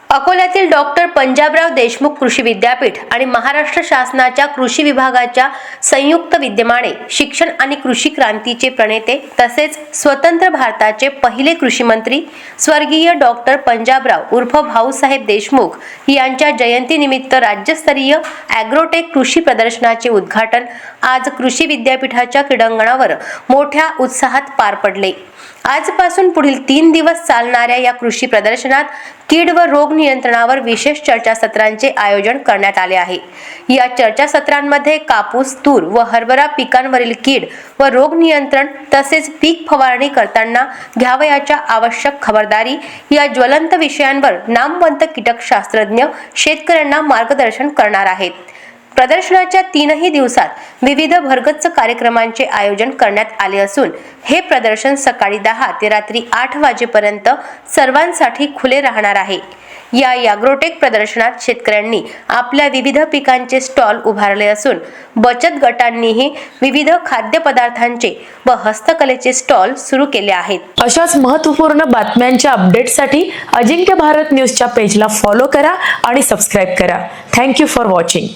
अकोल्यातील डॉक्टर पंजाबराव देशमुख कृषी विद्यापीठ आणि महाराष्ट्र शासनाच्या कृषी विभागाच्या संयुक्त विद्यमाने शिक्षण आणि कृषी क्रांतीचे प्रणेते तसेच स्वतंत्र भारताचे पहिले कृषी मंत्री स्वर्गीय डॉक्टर पंजाबराव उर्फ भाऊसाहेब देशमुख यांच्या जयंतीनिमित्त राज्यस्तरीय ॲग्रोटेक कृषी प्रदर्शनाचे उद्घाटन आज कृषी विद्यापीठाच्या क्रीडांगणावर मोठ्या उत्साहात पार पडले। आजपासून पुढील 3 दिवस चालणाऱ्या या कृषी प्रदर्शनात कीड व रोग नियंत्रणावर विशेष चर्चासत्रांचे आयोजन करण्यात आले आहे। या चर्चासत्रांमध्ये कापूस, तूर व हरभरा पिकांवरील कीड व रोग नियंत्रण तसेच पीक फवारणी करताना घ्यावयाच्या आवश्यक खबरदारी या ज्वलंत विषयांवर नामवंत कीटकशास्त्रज्ञ शेतकऱ्यांना मार्गदर्शन करणार आहेत। प्रदर्शनाच्या 3ही दिवसात विविध भरगच्च कार्यक्रमांचे आयोजन करण्यात आले असून हे प्रदर्शन सकाळी 10 ते रात्री 8 वाजेपर्यंत सर्वांसाठी खुले राहणार आहे। या ॲग्रोटेक प्रदर्शनात शेतकऱ्यांनी आपल्या विविध पिकांचे स्टॉल उभारले असून बचत गटांनीही विविध खाद्यपदार्थांचे व हस्तकलेचे स्टॉल सुरू केले आहेत। अशाच महत्त्वपूर्ण बातम्यांच्या अपडेटसाठी अजिंक्य भारत न्यूजच्या पेजला फॉलो करा आणि सबस्क्राइब करा। Thank you for watching.